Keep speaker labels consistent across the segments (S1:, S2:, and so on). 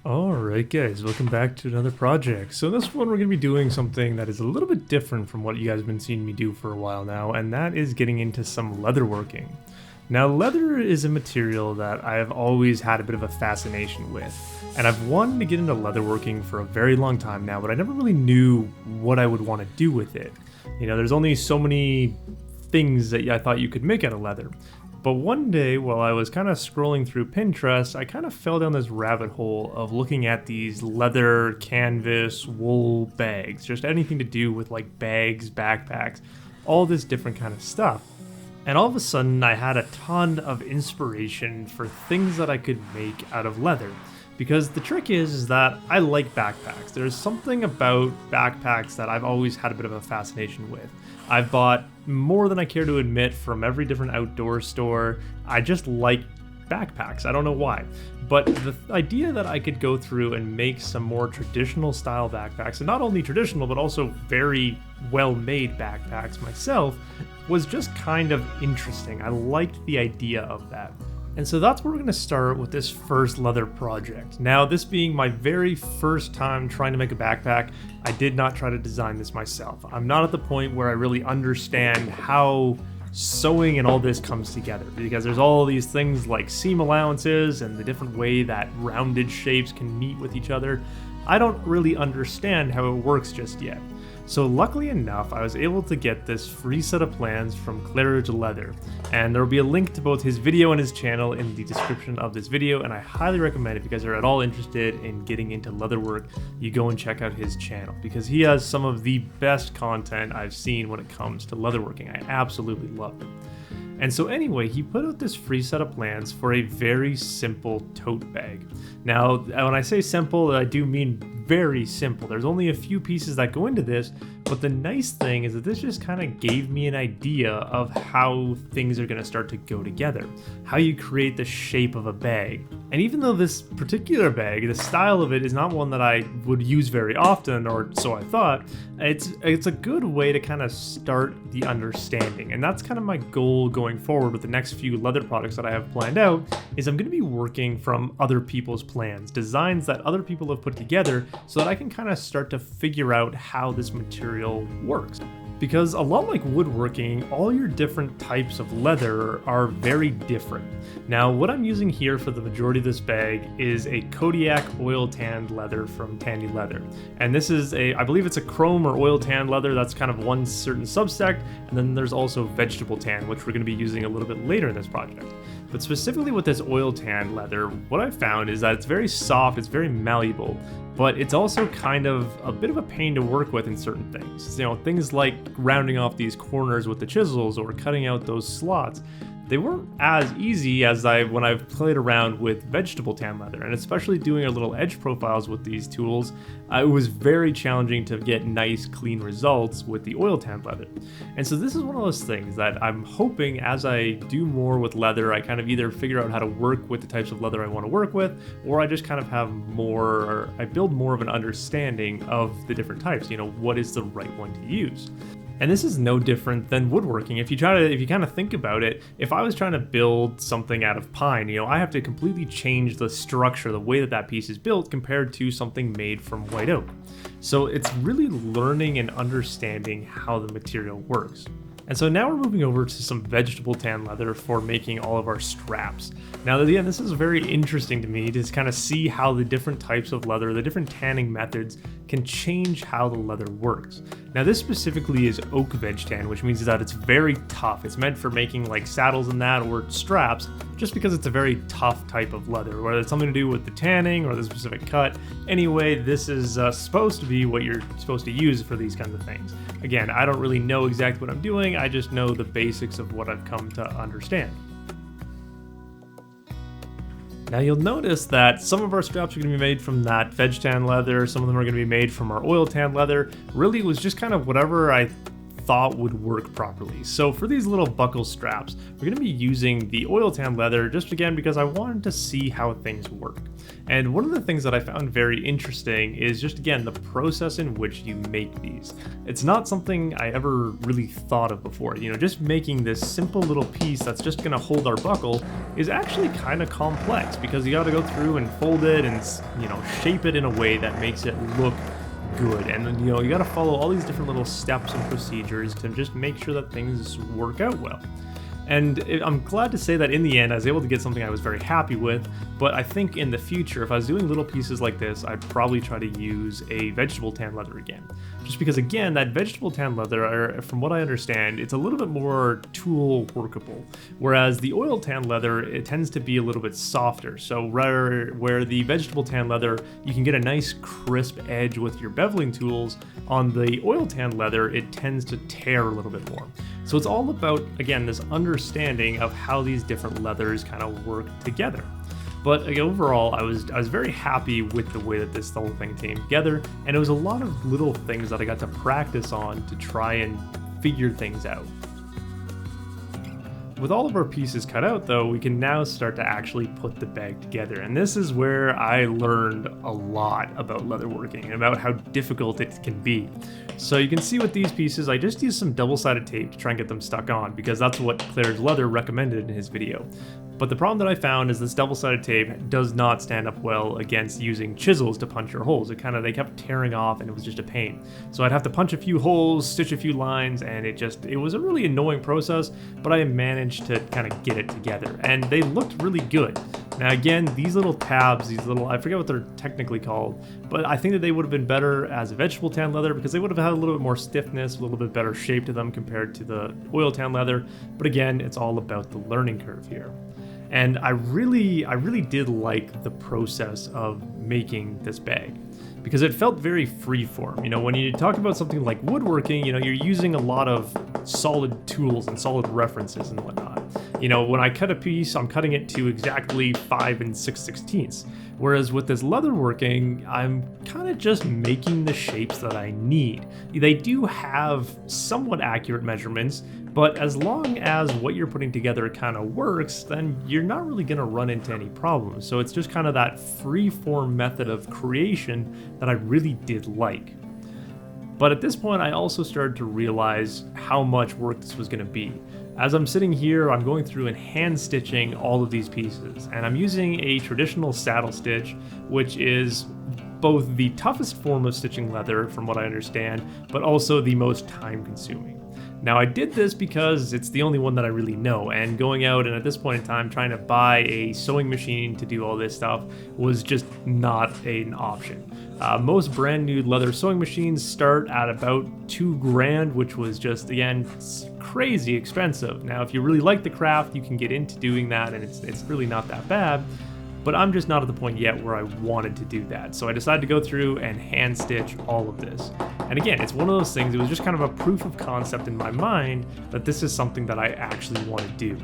S1: Alright guys, welcome back to another project. So in this one we're going to be doing something that is a little bit different from what you guys have been seeing me do for a while now, and that is getting into some leatherworking. Now leather is a material that I have always had a bit of a fascination with, and I've wanted to get into leatherworking for a very long time now, but I never really knew what I would want to do with it. You know, there's only so many things that I thought you could make out of leather. But one day, while I was kind of scrolling through Pinterest, I kind of fell down this rabbit hole of looking at these leather, canvas, wool bags, just anything to do with like bags, backpacks, all this different kind of stuff. And all of a sudden, I had a ton of inspiration for things that I could make out of leather. Because the trick is that I like backpacks. There's something about backpacks that I've always had a bit of a fascination with. I've bought more than I care to admit from every different outdoor store. I just like backpacks. I don't know why. But the idea that I could go through and make some more traditional style backpacks, and not only traditional, but also very well-made backpacks myself, was just kind of interesting. I liked the idea of that. And so that's where we're going to start with this first leather project. Now, this being my very first time trying to make a backpack, I did not try to design this myself. I'm not at the point where I really understand how sewing and all this comes together, because there's all these things like seam allowances and the different way that rounded shapes can meet with each other. I don't really understand how it works just yet. So luckily enough, I was able to get this free set of plans from Claridge Leather, and there will be a link to both his video and his channel in the description of this video, and I highly recommend if you guys are at all interested in getting into leatherwork, you go and check out his channel, because he has some of the best content I've seen when it comes to leatherworking. I absolutely love it. And so anyway, he put out this free set of plans for a very simple tote bag. Now, when I say simple, I do mean very simple. There's only a few pieces that go into this, but the nice thing is that this just kind of gave me an idea of how things are going to start to go together, how you create the shape of a bag. And even though this particular bag, the style of it is not one that I would use very often, or so I thought, it's a good way to kind of start the understanding. And that's kind of my goal going forward with the next few leather products that I have planned out, is I'm going to be working from other people's plans, designs that other people have put together, so that I can kind of start to figure out how this material works. Because a lot like woodworking, all your different types of leather are very different. Now, what I'm using here for the majority of this bag is a Kodiak oil tanned leather from Tandy Leather. And this is I believe it's a chrome or oil tanned leather. That's kind of one certain subsect. And then there's also vegetable tan, which we're going to be using a little bit later in this project. But specifically with this oil tanned leather, what I've found is that it's very soft, it's very malleable, but it's also kind of a bit of a pain to work with in certain things. You know, things like rounding off these corners with the chisels or cutting out those slots. They weren't as easy as when I've played around with vegetable tan leather, and especially doing our little edge profiles with these tools, it was very challenging to get nice, clean results with the oil tan leather. And so this is one of those things that I'm hoping as I do more with leather, I kind of either figure out how to work with the types of leather I want to work with, or I just kind of have I build more of an understanding of the different types, you know, what is the right one to use. And this is no different than woodworking. If you kind of think about it, if I was trying to build something out of pine, you know, I have to completely change the structure, the way that piece is built compared to something made from white oak. So it's really learning and understanding how the material works. And so now we're moving over to some vegetable tan leather for making all of our straps. Now, again, this is very interesting to me to kind of see how the different types of leather, the different tanning methods can change how the leather works. Now, this specifically is oak veg tan, which means that it's very tough. It's meant for making like saddles and that, or straps, just because it's a very tough type of leather, whether it's something to do with the tanning or the specific cut. Anyway, this is supposed to be what you're supposed to use for these kinds of things. Again, I don't really know exactly what I'm doing. I just know the basics of what I've come to understand. Now you'll notice that some of our straps are going to be made from that veg tan leather, some of them are going to be made from our oil tan leather. Really, it was just kind of whatever I thought would work properly. So for these little buckle straps, we're going to be using the oil tan leather just again because I wanted to see how things work. And one of the things that I found very interesting is just again the process in which you make these. It's not something I ever really thought of before. You know, just making this simple little piece that's just going to hold our buckle is actually kind of complex because you got to go through and fold it and, you know, shape it in a way that makes it look good. And then, you know, you got to follow all these different little steps and procedures to just make sure that things work out well. And I'm glad to say that in the end I was able to get something I was very happy with, but I think in the future if I was doing little pieces like this, I'd probably try to use a vegetable tan leather again. Just because again, that vegetable tan leather, from what I understand, it's a little bit more tool workable, whereas the oil tan leather, it tends to be a little bit softer. So where the vegetable tan leather, you can get a nice crisp edge with your beveling tools, on the oil tan leather, it tends to tear a little bit more. So it's all about, again, this understanding of how these different leathers kind of work together. But overall, I was very happy with the way that this whole thing came together, and it was a lot of little things that I got to practice on to try and figure things out. With all of our pieces cut out though, we can now start to actually put the bag together. And this is where I learned a lot about leatherworking and about how difficult it can be. So you can see with these pieces, I just used some double-sided tape to try and get them stuck on because that's what Claire's Leather recommended in his video. But the problem that I found is this double-sided tape does not stand up well against using chisels to punch your holes. They kept tearing off and it was just a pain. So I'd have to punch a few holes, stitch a few lines, and it was a really annoying process, but I managed to kind of get it together. And they looked really good. Now again, these little tabs, I forget what they're technically called, but I think that they would have been better as a vegetable tan leather because they would have had a little bit more stiffness, a little bit better shape to them compared to the oil tan leather. But again, it's all about the learning curve here. And I really did like the process of making this bag because it felt very freeform. You know, when you talk about something like woodworking, you know, you're using a lot of solid tools and solid references and whatnot. You know, when I cut a piece, I'm cutting it to exactly 5 6/16. Whereas with this leatherworking, I'm kind of just making the shapes that I need. They do have somewhat accurate measurements, but as long as what you're putting together kind of works, then you're not really going to run into any problems. So it's just kind of that free-form method of creation that I really did like. But at this point, I also started to realize how much work this was going to be. As I'm sitting here, I'm going through and hand stitching all of these pieces, and I'm using a traditional saddle stitch, which is both the toughest form of stitching leather from what I understand, but also the most time consuming. Now I did this because it's the only one that I really know, and going out and at this point in time trying to buy a sewing machine to do all this stuff was just not an option. Most brand new leather sewing machines start at about $2,000, which was just, again, crazy expensive. Now if you really like the craft, you can get into doing that and it's really not that bad. But I'm just not at the point yet where I wanted to do that. So I decided to go through and hand stitch all of this. And again, it's one of those things, it was just kind of a proof of concept in my mind that this is something that I actually want to do.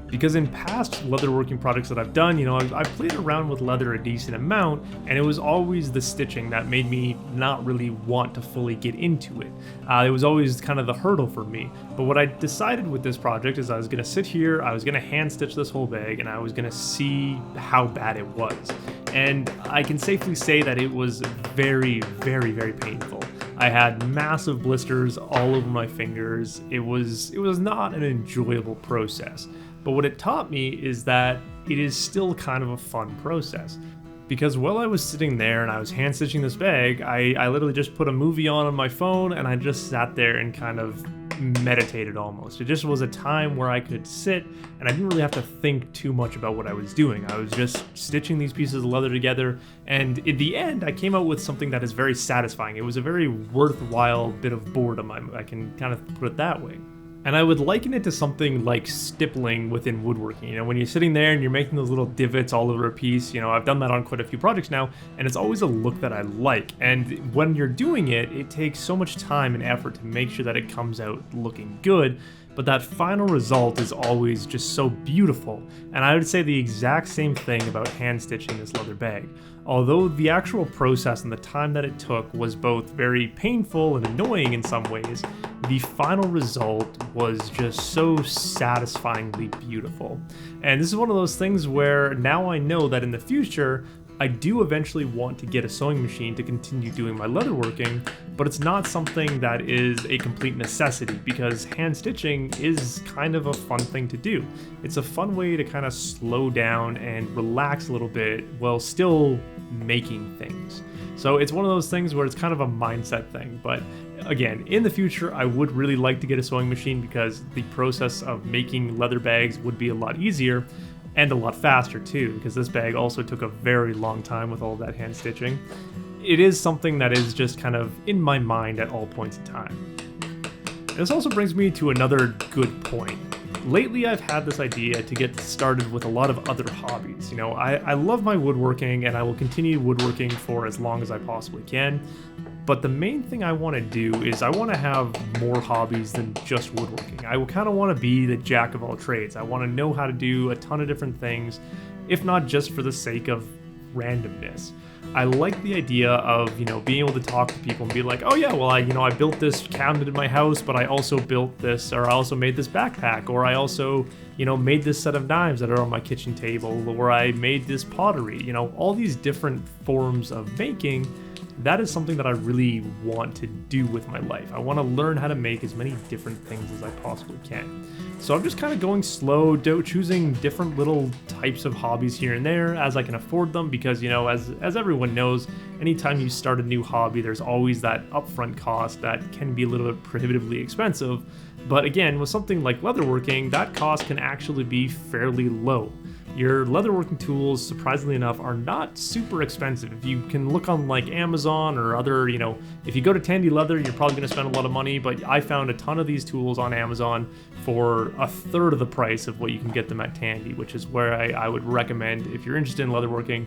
S1: Because in past leatherworking projects that I've done, you know, I've played around with leather a decent amount, and it was always the stitching that made me not really want to fully get into it. It was always kind of the hurdle for me. But what I decided with this project is I was going to sit here, I was going to hand stitch this whole bag, and I was going to see how bad it was. And I can safely say that it was very, very, very painful. I had massive blisters all over my fingers. It was not an enjoyable process. But what it taught me is that it is still kind of a fun process. Because while I was sitting there and I was hand stitching this bag, I literally just put a movie on my phone and I just sat there and kind of meditated almost. It just was a time where I could sit and I didn't really have to think too much about what I was doing. I was just stitching these pieces of leather together, and in the end I came out with something that is very satisfying. It was a very worthwhile bit of boredom, I can kind of put it that way. And I would liken it to something like stippling within woodworking. You know, when you're sitting there and you're making those little divots all over a piece, you know, I've done that on quite a few projects now, and it's always a look that I like. And when you're doing it, it takes so much time and effort to make sure that it comes out looking good, but that final result is always just so beautiful. And I would say the exact same thing about hand stitching this leather bag. Although the actual process and the time that it took was both very painful and annoying in some ways, the final result was just so satisfyingly beautiful. And this is one of those things where now I know that in the future, I do eventually want to get a sewing machine to continue doing my leatherworking, but it's not something that is a complete necessity because hand stitching is kind of a fun thing to do. It's a fun way to kind of slow down and relax a little bit while still making things. So it's one of those things where it's kind of a mindset thing, but again, in the future, I would really like to get a sewing machine because the process of making leather bags would be a lot easier and a lot faster too, because this bag also took a very long time with all of that hand stitching. It is something that is just kind of in my mind at all points in time. This also brings me to another good point. Lately, I've had this idea to get started with a lot of other hobbies. You know, I love my woodworking and I will continue woodworking for as long as I possibly can. But the main thing I want to do is I want to have more hobbies than just woodworking. I kind of want to be the jack of all trades. I want to know how to do a ton of different things, if not just for the sake of randomness. I like the idea of, you know, being able to talk to people and be like, oh yeah, well, I built this cabinet in my house, but I also built this, or I also made this backpack, or I also, made this set of knives that are on my kitchen table, or I made this pottery, all these different forms of making. That is something that I really want to do with my life. I want to learn how to make as many different things as I possibly can. So I'm just kind of going slow, choosing different little types of hobbies here and there as I can afford them because, as everyone knows, anytime you start a new hobby, there's always that upfront cost that can be a little bit prohibitively expensive. But again, with something like leatherworking, that cost can actually be fairly low. Your leatherworking tools, surprisingly enough, are not super expensive. If you can look on like Amazon or other, if you go to Tandy Leather, you're probably going to spend a lot of money, but I found a ton of these tools on Amazon for a third of the price of what you can get them at Tandy, which is where I would recommend if you're interested in leatherworking,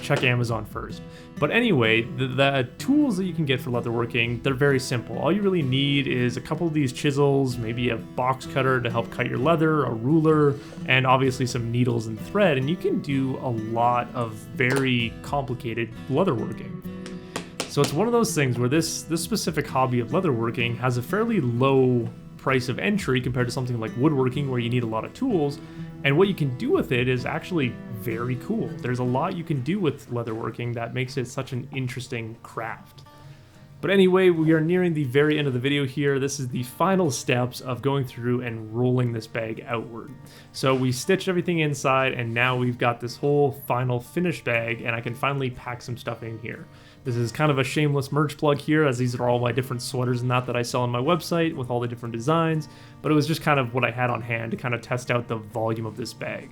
S1: check Amazon first. But anyway, the tools that you can get for leatherworking, they're very simple. All you really need is a couple of these chisels, maybe a box cutter to help cut your leather, a ruler, and obviously some needles and thread, and you can do a lot of very complicated leatherworking. So it's one of those things where this specific hobby of leatherworking has a fairly low price of entry compared to something like woodworking where you need a lot of tools, and what you can do with it is actually very cool. There's a lot you can do with leatherworking that makes it such an interesting craft. But anyway, we are nearing the very end of the video here. This is the final steps of going through and rolling this bag outward. So we stitched everything inside and now we've got this whole final finished bag and I can finally pack some stuff in here. This is kind of a shameless merch plug here, as these are all my different sweaters and that I sell on my website with all the different designs, but it was just kind of what I had on hand to kind of test out the volume of this bag.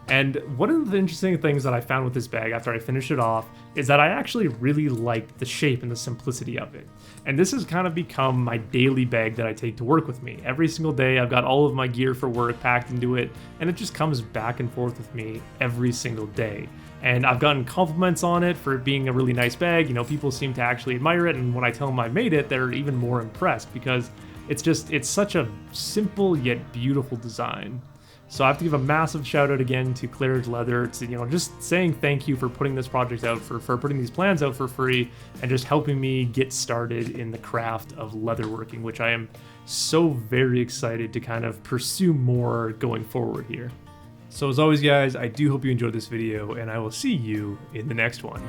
S1: And one of the interesting things that I found with this bag after I finished it off is that I actually really liked the shape and the simplicity of it. And this has kind of become my daily bag that I take to work with me. Every single day I've got all of my gear for work packed into it, and it just comes back and forth with me every single day. And I've gotten compliments on it for it being a really nice bag. People seem to actually admire it, and when I tell them I made it, they're even more impressed because it's such a simple yet beautiful design. So I have to give a massive shout out again to Claridge Leather. It's, just saying thank you for putting this project out, for putting these plans out for free, and just helping me get started in the craft of leatherworking, which I am so very excited to kind of pursue more going forward here. So as always, guys, I do hope you enjoyed this video, and I will see you in the next one.